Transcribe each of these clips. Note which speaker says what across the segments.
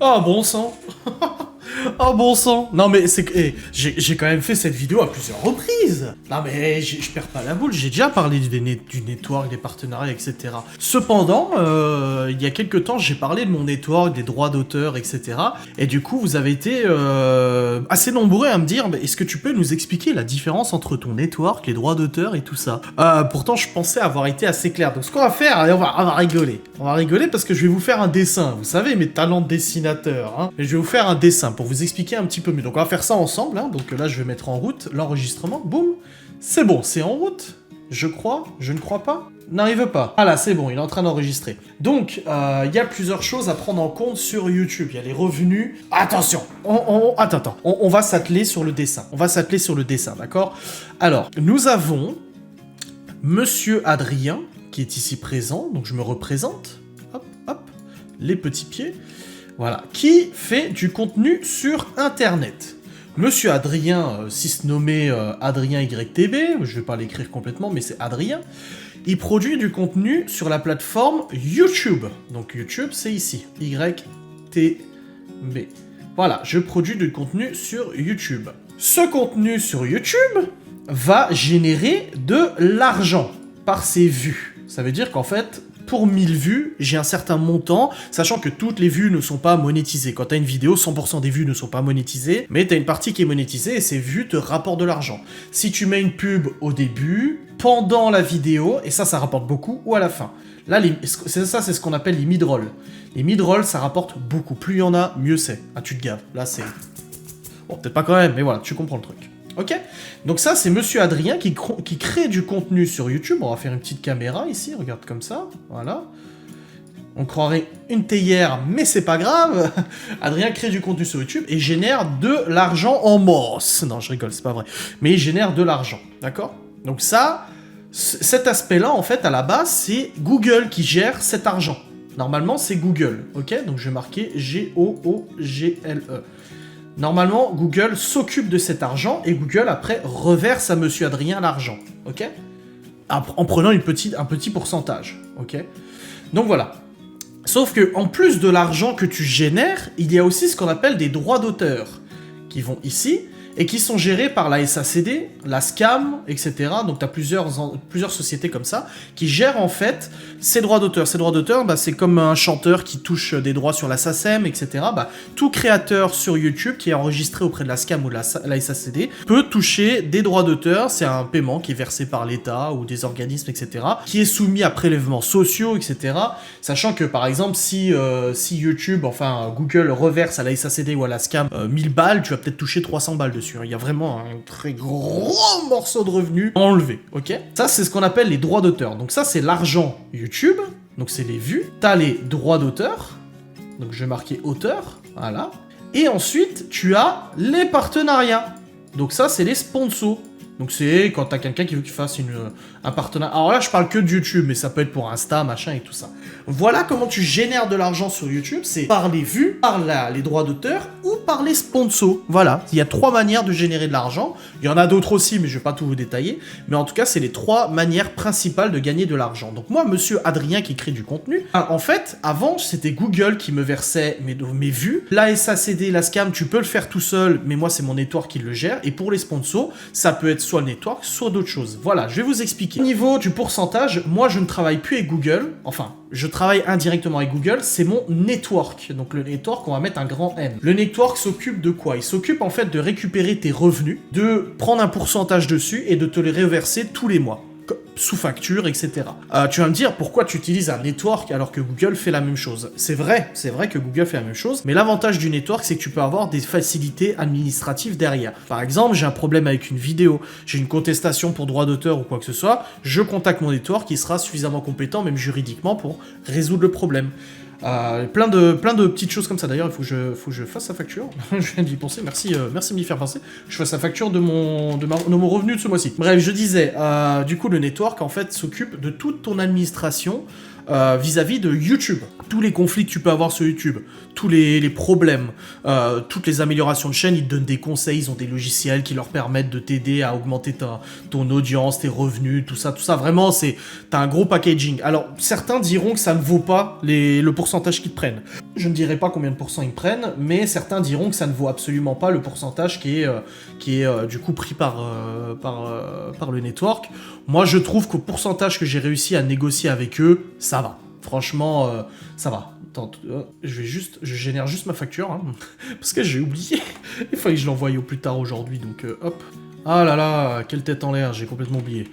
Speaker 1: Ah bon sang. Oh bon sang. Non mais c'est que j'ai quand même fait cette vidéo à plusieurs reprises. Non mais je perds pas la boule, j'ai déjà parlé du network, des partenariats, etc. Cependant, il y a quelques temps, j'ai parlé de mon network, des droits d'auteur, etc. Et du coup, vous avez été assez nombreux à me dire, est-ce que tu peux nous expliquer la différence entre ton network, les droits d'auteur et tout ça. Pourtant, je pensais avoir été assez clair. Donc ce qu'on va faire, allez, on va rigoler. On va rigoler parce que je vais vous faire un dessin. Vous savez, mes talents de dessinateur. Hein. Et je vais vous faire un dessin pour vous expliquer un petit peu mieux. Donc on va faire ça ensemble. Hein. Donc là, je vais mettre en route l'enregistrement. Boum. C'est bon, c'est en route. Je crois, je ne crois pas. N'arrive pas. Ah là, c'est bon, il est en train d'enregistrer. Donc, il y a plusieurs choses à prendre en compte sur YouTube. Il y a les revenus. Attention, attends. On va s'atteler sur le dessin. On va s'atteler sur le dessin, d'accord? Alors, nous avons Monsieur Adrien, qui est ici présent. Donc, je me représente. Hop, hop. Les petits pieds. Voilà. Qui fait du contenu sur Internet. Monsieur Adrien, si se nommé Adrien YTB, je vais pas l'écrire complètement, mais c'est Adrien, il produit du contenu sur la plateforme YouTube. Donc YouTube, c'est ici, YTB. Voilà, je produis du contenu sur YouTube. Ce contenu sur YouTube va générer de l'argent par ses vues. Ça veut dire qu'en fait, pour 1000 vues, j'ai un certain montant, sachant que toutes les vues ne sont pas monétisées. Quand t'as une vidéo, 100% des vues ne sont pas monétisées, mais t'as une partie qui est monétisée et ces vues te rapportent de l'argent. Si tu mets une pub au début, pendant la vidéo, et ça rapporte beaucoup, ou à la fin. Là, c'est ce qu'on appelle les mid-rolls. Les mid-rolls, ça rapporte beaucoup. Plus il y en a, mieux c'est. Ah, tu te gaves. Là, c'est... Bon, peut-être pas quand même, mais voilà, tu comprends le truc. Ok? Donc ça, c'est Monsieur Adrien qui crée du contenu sur YouTube. On va faire une petite caméra ici, regarde comme ça. Voilà. On croirait une théière, mais c'est pas grave. Adrien crée du contenu sur YouTube et génère de l'argent en masse. Non, je rigole, c'est pas vrai. Mais il génère de l'argent, d'accord? Donc ça, cet aspect-là, en fait, à la base, c'est Google qui gère cet argent. Normalement, c'est Google, ok? Donc je vais marquer Google. Normalement, Google s'occupe de cet argent et Google, après, reverse à Monsieur Adrien l'argent, ok? En prenant un petit pourcentage, ok? Donc voilà. Sauf que, en plus de l'argent que tu génères, il y a aussi ce qu'on appelle des droits d'auteur qui vont ici et qui sont gérés par la SACD, la SCAM, etc. Donc tu as plusieurs sociétés comme ça qui gèrent en fait ces droits d'auteur. Ces droits d'auteur, c'est comme un chanteur qui touche des droits sur la SACEM, etc. Tout créateur sur YouTube qui est enregistré auprès de la SCAM ou de la SACD peut toucher des droits d'auteur. C'est un paiement qui est versé par l'État ou des organismes, etc. qui est soumis à prélèvements sociaux, etc. Sachant que par exemple, si YouTube, enfin Google reverse à la SACD ou à la SCAM 1000 balles, tu vas peut-être toucher 300 balles dessus. Il y a vraiment un très gros morceau de revenus enlevé, ok? Ça, c'est ce qu'on appelle les droits d'auteur. Donc ça, c'est l'argent YouTube, donc c'est les vues. T'as les droits d'auteur, donc je vais marquer auteur, voilà. Et ensuite, tu as les partenariats. Donc ça, c'est les sponsors. Donc c'est quand t'as quelqu'un qui veut que tu fasses un partenariat. Alors là, je parle que de YouTube, mais ça peut être pour Insta, machin et tout ça. Voilà comment tu génères de l'argent sur YouTube, c'est par les vues, par les droits d'auteur ou par les sponsors. Voilà, il y a 3 manières de générer de l'argent. Il y en a d'autres aussi, mais je vais pas tout vous détailler. Mais en tout cas, c'est les 3 manières principales de gagner de l'argent. Donc moi, Monsieur Adrien qui crée du contenu, en fait, avant, c'était Google qui me versait mes vues. La SACD, la SCAM, tu peux le faire tout seul, mais moi, c'est mon network qui le gère. Et pour les sponsors, ça peut être soit le network, soit d'autres choses. Voilà, je vais vous expliquer. Au niveau du pourcentage, moi, je ne travaille plus avec Google. Enfin, je travaille indirectement avec Google, c'est mon network. Donc le network, on va mettre un grand N. Le network s'occupe de quoi? Il s'occupe en fait de récupérer tes revenus, de prendre un pourcentage dessus et de te les reverser tous les mois. Sous facture, etc. Tu vas me dire pourquoi tu utilises un network alors que Google fait la même chose. C'est vrai que Google fait la même chose, mais l'avantage du network, c'est que tu peux avoir des facilités administratives derrière. Par exemple, j'ai un problème avec une vidéo, j'ai une contestation pour droit d'auteur ou quoi que ce soit, je contacte mon network qui sera suffisamment compétent, même juridiquement, pour résoudre le problème. Plein de petites choses comme ça. D'ailleurs, il faut que je fasse sa facture. Je viens d'y penser. Merci de m'y faire penser. Je fasse la facture de mon revenu de ce mois-ci. Bref, je disais, du coup, le network, en fait, s'occupe de toute ton administration vis-à-vis de YouTube. Tous les conflits que tu peux avoir sur YouTube, tous les problèmes, toutes les améliorations de chaîne, ils te donnent des conseils, ils ont des logiciels qui leur permettent de t'aider à augmenter ton audience, tes revenus, tout ça. Vraiment, t'as un gros packaging. Alors, certains diront que ça ne vaut pas le pourcentage qu'ils te prennent. Je ne dirai pas combien de pourcents ils prennent, mais certains diront que ça ne vaut absolument pas le pourcentage qui est du coup pris par le network. Moi, je trouve qu'au pourcentage que j'ai réussi à négocier avec eux, ça va. Franchement, ça va. Attends, je génère juste ma facture, hein, parce que j'ai oublié. Il fallait que je l'envoie au plus tard aujourd'hui, donc hop. Ah là là, quelle tête en l'air, j'ai complètement oublié.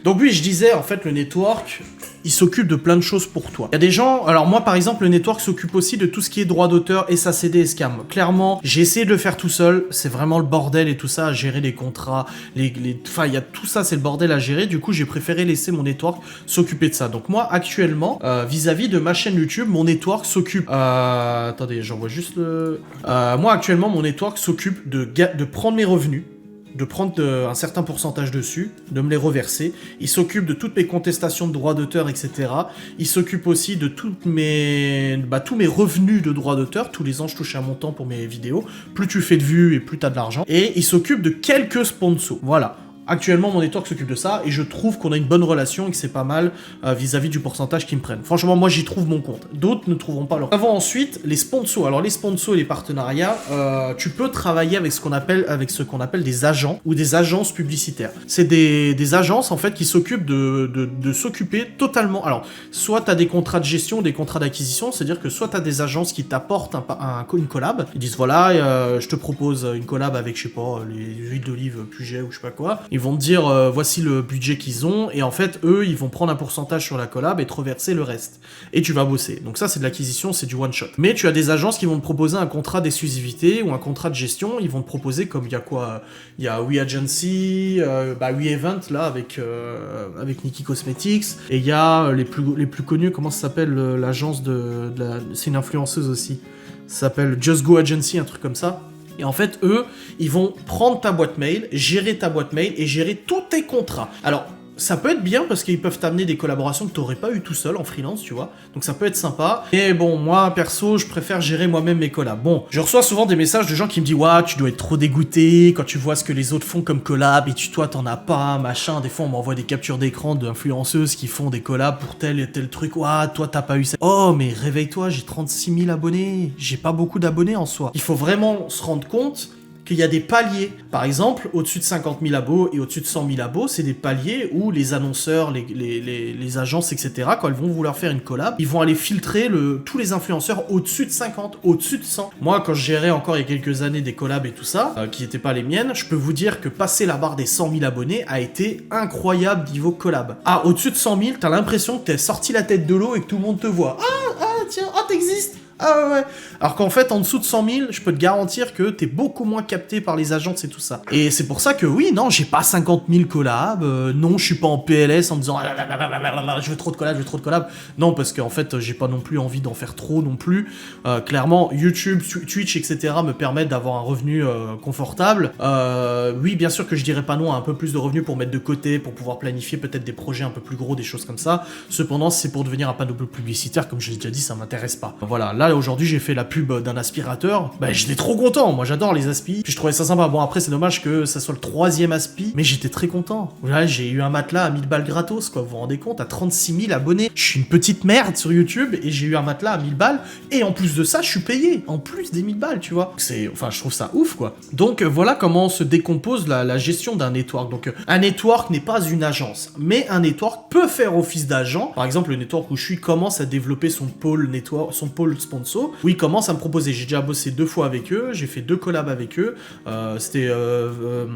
Speaker 1: Donc oui, je disais, en fait, le network, il s'occupe de plein de choses pour toi. Il y a des gens... Alors moi, par exemple, le network s'occupe aussi de tout ce qui est droit d'auteur, SACD et scam. Clairement, j'ai essayé de le faire tout seul. C'est vraiment le bordel et tout ça, à gérer les contrats, Enfin, il y a tout ça, c'est le bordel à gérer. Du coup, j'ai préféré laisser mon network s'occuper de ça. Donc moi, actuellement, vis-à-vis de ma chaîne YouTube, mon network s'occupe... Attendez, j'envoie juste le... moi, actuellement, mon network s'occupe de prendre mes revenus, de prendre un certain pourcentage dessus, de me les reverser. Il s'occupe de toutes mes contestations de droits d'auteur, etc. Il s'occupe aussi de tous mes revenus de droits d'auteur. Tous les ans, je touche un montant pour mes vidéos. Plus tu fais de vues et plus tu as de l'argent. Et il s'occupe de quelques sponsors. Voilà. Actuellement, mon network s'occupe de ça et je trouve qu'on a une bonne relation et que c'est pas mal vis-à-vis du pourcentage qu'ils me prennent. Franchement, moi, j'y trouve mon compte. D'autres ne trouveront pas leur. Avant, ensuite, les sponsors. Alors, les sponsors et les partenariats, tu peux travailler avec ce qu'on appelle des agents ou des agences publicitaires. C'est des agences, en fait, qui s'occupent de s'occuper totalement. Alors, soit tu as des contrats de gestion, des contrats d'acquisition, c'est-à-dire que soit tu as des agences qui t'apportent une collab. Ils disent, voilà, je te propose une collab avec, je sais pas, les huiles d'olive Puget ou je sais pas quoi. Ils vont te dire, voici le budget qu'ils ont, et en fait, eux, ils vont prendre un pourcentage sur la collab et te reverser le rest. Et tu vas bosser. Donc ça, c'est de l'acquisition, c'est du one-shot. Mais tu as des agences qui vont te proposer un contrat d'exclusivité ou un contrat de gestion. Ils vont te proposer, comme il y a quoi, il y a WeAgency, WeEvent, là, avec Nikki Cosmetics, et il y a les plus connus, comment ça s'appelle, l'agence c'est une influenceuse aussi. Ça s'appelle Just Go Agency, un truc comme ça. Et en fait, eux, ils vont prendre ta boîte mail, gérer ta boîte mail et gérer tous tes contrats. Alors, ça peut être bien parce qu'ils peuvent t'amener des collaborations que tu n'aurais pas eu tout seul en freelance, tu vois. Donc ça peut être sympa. Et bon, moi, perso, je préfère gérer moi-même mes collabs. Bon, je reçois souvent des messages de gens qui me disent « Ouah, tu dois être trop dégoûté quand tu vois ce que les autres font comme collab et toi, t'en as pas, machin. » Des fois, on m'envoie des captures d'écran d'influenceuses qui font des collabs pour tel et tel truc. « Ouah, toi, t'as pas eu ça. » Oh, mais réveille-toi, j'ai 36 000 abonnés. J'ai pas beaucoup d'abonnés en soi. Il faut vraiment se rendre compte qu'il y a des paliers. Par exemple, au-dessus de 50 000 abos et au-dessus de 100 000 abos, c'est des paliers où les annonceurs, les agences, etc., quand elles vont vouloir faire une collab, ils vont aller filtrer tous les influenceurs au-dessus de 50, au-dessus de 100. Moi, quand je gérais encore il y a quelques années des collabs et tout ça, qui n'étaient pas les miennes, je peux vous dire que passer la barre des 100 000 abonnés a été incroyable niveau collab. Ah, au-dessus de 100 000, t'as l'impression que t'es sorti la tête de l'eau et que tout le monde te voit. Tiens, t'existes. Ah ouais. Alors qu'en fait, en dessous de 100 000, je peux te garantir que t'es beaucoup moins capté par les agences et tout ça. Et c'est pour ça que oui, non, j'ai pas 50 000 collabs. Non, je suis pas en PLS en me disant je veux trop de collabs, Non, parce qu'en fait, j'ai pas non plus envie d'en faire trop non plus. Clairement, YouTube, Twitch, etc. me permettent d'avoir un revenu confortable. Oui, bien sûr que je dirais pas non à un peu plus de revenus pour mettre de côté, pour pouvoir planifier peut-être des projets un peu plus gros, des choses comme ça. Cependant, si c'est pour devenir un panneau publicitaire, comme je l'ai déjà dit, ça m'intéresse pas. Voilà, là aujourd'hui j'ai fait la pub d'un aspirateur, j'étais trop content, moi j'adore les aspi, puis je trouvais ça sympa. Bon après c'est dommage que ça soit le 3e aspi, mais j'étais très content. Là j'ai eu un matelas à 1000 balles gratos quoi, vous vous rendez compte, à 36 000 abonnés, je suis une petite merde sur YouTube et j'ai eu un matelas à 1000 balles, et en plus de ça je suis payé, en plus des 1000 balles tu vois. Je trouve ça ouf quoi. Donc voilà comment se décompose la gestion d'un network. Donc un network n'est pas une agence, mais un network peut faire office d'agent. Par exemple le network où je suis commence à développer son pôle network, son pôle sponsor, où ils commencent à me proposer. J'ai déjà bossé 2 fois avec eux, j'ai fait 2 collabs avec eux, c'était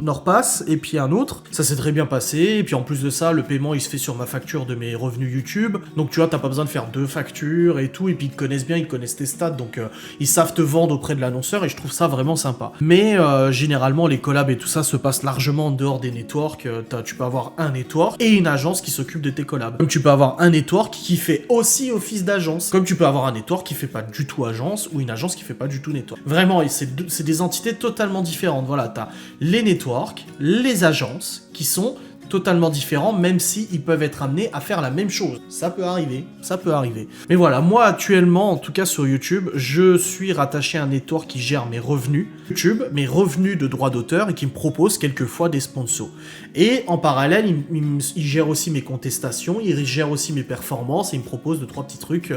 Speaker 1: Norpass et puis un autre, ça s'est très bien passé, et puis en plus de ça, le paiement il se fait sur ma facture de mes revenus YouTube, donc tu vois, t'as pas besoin de faire 2 factures et tout, et puis ils te connaissent bien, ils connaissent tes stats, donc ils savent te vendre auprès de l'annonceur, et je trouve ça vraiment sympa. Mais généralement, les collabs et tout ça se passent largement en dehors des networks. Tu peux avoir un network et une agence qui s'occupe de tes collabs. Comme tu peux avoir un network qui fait aussi office d'agence, comme tu peux avoir un network qui fait pas du tout agence, ou une agence qui fait pas du tout network. Vraiment, c'est des entités totalement différentes. Voilà, t'as les networks, les agences, qui sont totalement différents, même si ils peuvent être amenés à faire la même chose. Ça peut arriver, ça peut arriver. Mais voilà, moi actuellement, en tout cas sur YouTube, je suis rattaché à un network qui gère mes revenus YouTube, mes revenus de droits d'auteur et qui me propose quelquefois des sponsors. Et en parallèle, il gère aussi mes contestations, il gère aussi mes performances et il me propose 2-3 petits trucs,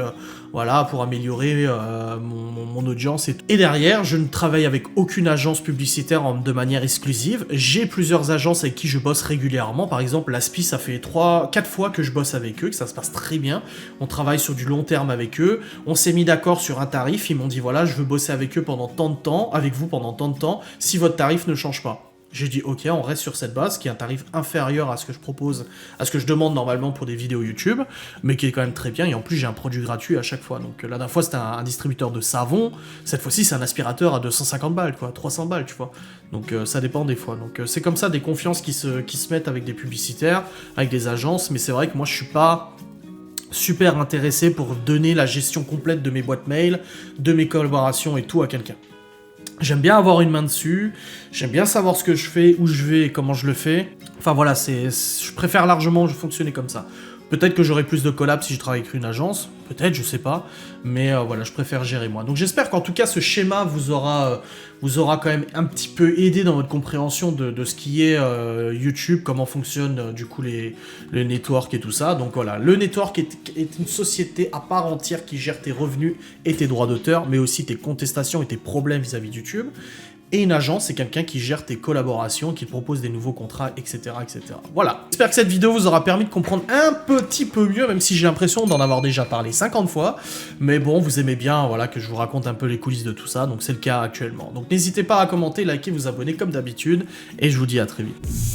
Speaker 1: voilà, pour améliorer mon audience. Et derrière, je ne travaille avec aucune agence publicitaire de manière exclusive. J'ai plusieurs agences avec qui je bosse régulièrement. Par exemple, l'ASPI, ça fait 4 fois que je bosse avec eux, que ça se passe très bien. On travaille sur du long terme avec eux. On s'est mis d'accord sur un tarif. Ils m'ont dit, voilà, je veux bosser avec eux pendant tant de temps, avec vous pendant tant de temps, si votre tarif ne change pas. J'ai dit, ok, on reste sur cette base, qui est un tarif inférieur à ce que je propose, à ce que je demande normalement pour des vidéos YouTube, mais qui est quand même très bien, et en plus j'ai un produit gratuit à chaque fois. Donc la dernière fois c'était un distributeur de savon, cette fois-ci c'est un aspirateur à 250 balles, quoi, 300 balles, tu vois. Donc ça dépend des fois. Donc c'est comme ça des confiances qui se mettent avec des publicitaires, avec des agences, mais c'est vrai que moi je suis pas super intéressé pour donner la gestion complète de mes boîtes mail, de mes collaborations et tout à quelqu'un. J'aime bien avoir une main dessus, j'aime bien savoir ce que je fais, où je vais et comment je le fais. Enfin voilà, je préfère largement fonctionner comme ça. Peut-être que j'aurai plus de collabs si je travaille avec une agence, peut-être, je sais pas, mais voilà, je préfère gérer moi. Donc j'espère qu'en tout cas ce schéma vous aura quand même un petit peu aidé dans votre compréhension de ce qui est YouTube, comment fonctionnent du coup les networks et tout ça. Donc voilà, le network est une société à part entière qui gère tes revenus et tes droits d'auteur, mais aussi tes contestations et tes problèmes vis-à-vis de YouTube. Et une agence, c'est quelqu'un qui gère tes collaborations, qui te propose des nouveaux contrats, etc., etc. Voilà. J'espère que cette vidéo vous aura permis de comprendre un petit peu mieux, même si j'ai l'impression d'en avoir déjà parlé 50 fois. Mais bon, vous aimez bien, voilà, que je vous raconte un peu les coulisses de tout ça, donc c'est le cas actuellement. Donc n'hésitez pas à commenter, liker, vous abonner comme d'habitude, et je vous dis à très vite.